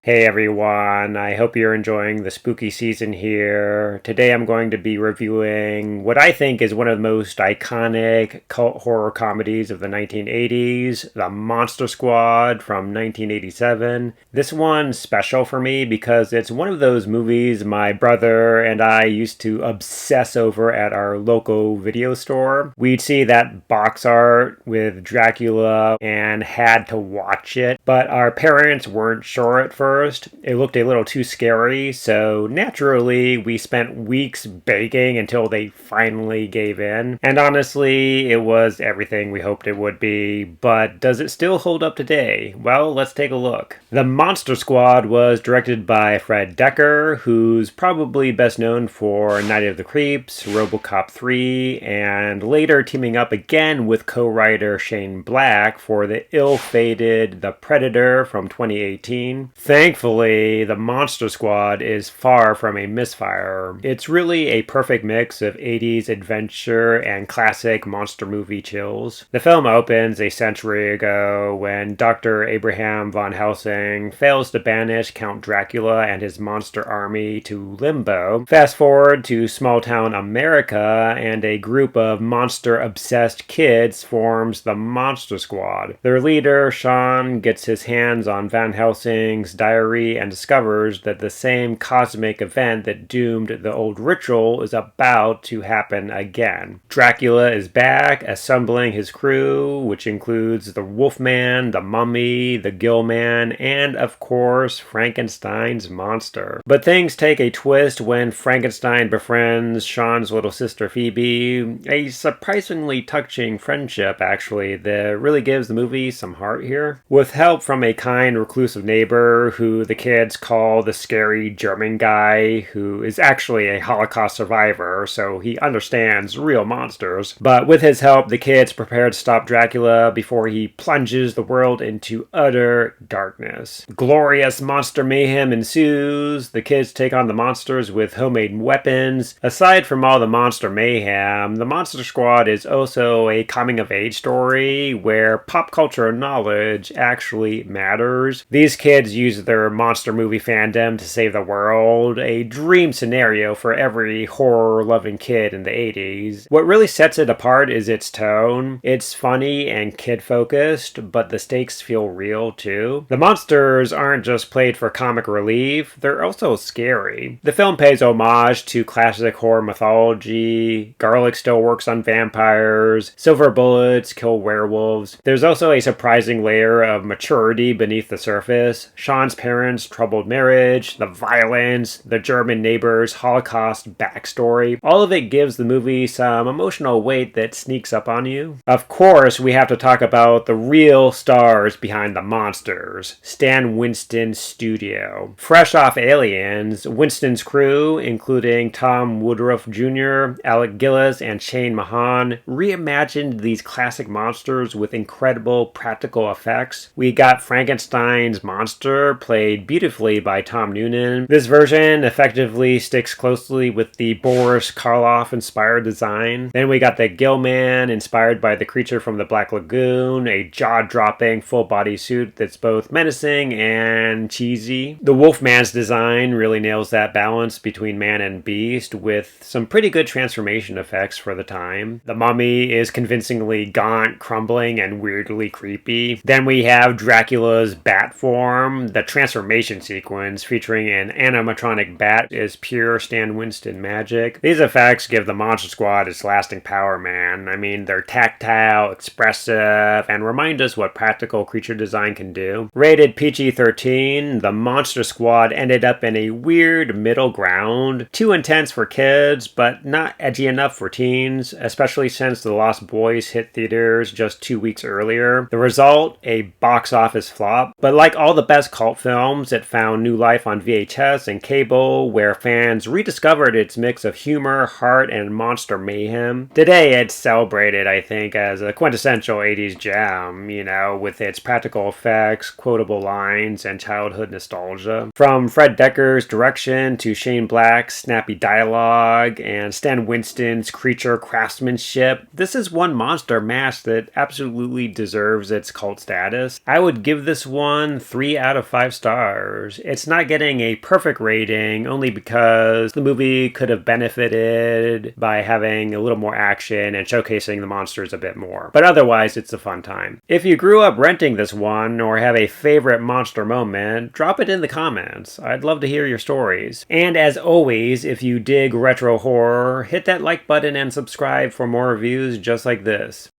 Hey everyone, I hope you're enjoying the spooky season here. Today I'm going to be reviewing what I think is one of the most iconic cult horror comedies of the 1980s, The Monster Squad from 1987. This one's special for me because it's one of those movies my brother and I used to obsess over at our local video store. We'd see that box art with Dracula and had to watch it, but our parents weren't sure at first. It looked a little too scary, so naturally we spent weeks begging until they finally gave in. And honestly, it was everything we hoped it would be, but does it still hold up today? Well, let's take a look. The Monster Squad was directed by Fred Dekker, who's probably best known for Night of the Creeps, RoboCop 3, and later teaming up again with co-writer Shane Black for the ill-fated The Predator from 2018. Thankfully, The Monster Squad is far from a misfire. It's really a perfect mix of 80s adventure and classic monster movie chills. The film opens a century ago when Dr. Abraham von Helsing fails to banish Count Dracula and his monster army to limbo. Fast forward to small-town America, and a group of monster-obsessed kids forms the Monster Squad. Their leader, Sean, gets his hands on Van Helsing's diary and discovers that the same cosmic event that doomed the old ritual is about to happen again. Dracula is back, assembling his crew, which includes the Wolfman, the Mummy, the Gillman, and of course, Frankenstein's monster. But things take a twist when Frankenstein befriends Sean's little sister Phoebe. A surprisingly touching friendship, actually, that really gives the movie some heart here. With help from a kind, reclusive neighbor who the kids call the scary German guy, who is actually a Holocaust survivor, so he understands real monsters. But with his help, the kids prepare to stop Dracula before he plunges the world into utter darkness. Glorious monster mayhem ensues. The kids take on the monsters with homemade weapons. Aside from all the monster mayhem, the Monster Squad is also a coming-of-age story where pop culture knowledge actually matters. These kids use their monster movie fandom to save the world, a dream scenario for every horror-loving kid in the 80s. What really sets it apart is its tone. It's funny and kid-focused, but the stakes feel real too. The monsters aren't just played for comic relief, they're also scary. The film pays homage to classic horror mythology. Garlic still works on vampires. Silver bullets kill werewolves. There's also a surprising layer of maturity beneath the surface. Sean's parents' troubled marriage, the violence, the German neighbor's Holocaust backstory. All of it gives the movie some emotional weight that sneaks up on you. Of course, we have to talk about the real stars behind the monsters, Stan Winston Studio. Fresh off Aliens, Winston's crew, including Tom Woodruff Jr., Alec Gillis, and Shane Mahan, reimagined these classic monsters with incredible practical effects. We got Frankenstein's monster, played beautifully by Tom Noonan. This version effectively sticks closely with the Boris Karloff-inspired design. Then we got the Gillman, inspired by the creature from the Black Lagoon, a jaw-dropping full-body suit that's both menacing and cheesy. The Wolfman's design really nails that balance between man and beast, with some pretty good transformation effects for the time. The Mummy is convincingly gaunt, crumbling, and weirdly creepy. Then we have Dracula's bat form. The transformation sequence featuring an animatronic bat is pure Stan Winston magic. These effects give the Monster Squad its lasting power, man. I mean, they're tactile, expressive, and remind us what practical creature design can do. Rated PG-13, the Monster Squad ended up in a weird middle ground. Too intense for kids, but not edgy enough for teens, especially since The Lost Boys hit theaters just 2 weeks earlier. The result, a box office flop. But like all the best cult films, it found new life on VHS and cable, where fans rediscovered its mix of humor, heart, and monster mayhem. Today, it's celebrated, I think, as a quintessential 80s gem, with its practical effects, quotable lines, and childhood nostalgia. From Fred Dekker's direction to Shane Black's snappy dialogue and Stan Winston's creature craftsmanship, this is one monster mash that absolutely deserves its cult status. I would give this one 3 out of 5 stars. It's not getting a perfect rating only because the movie could have benefited by having a little more action and showcasing the monsters a bit more. But otherwise, it's a fun time. If you grew up renting this one or have a favorite monster moment, drop it in the comments. I'd love to hear your stories. And as always, if you dig retro horror, hit that like button and subscribe for more reviews just like this.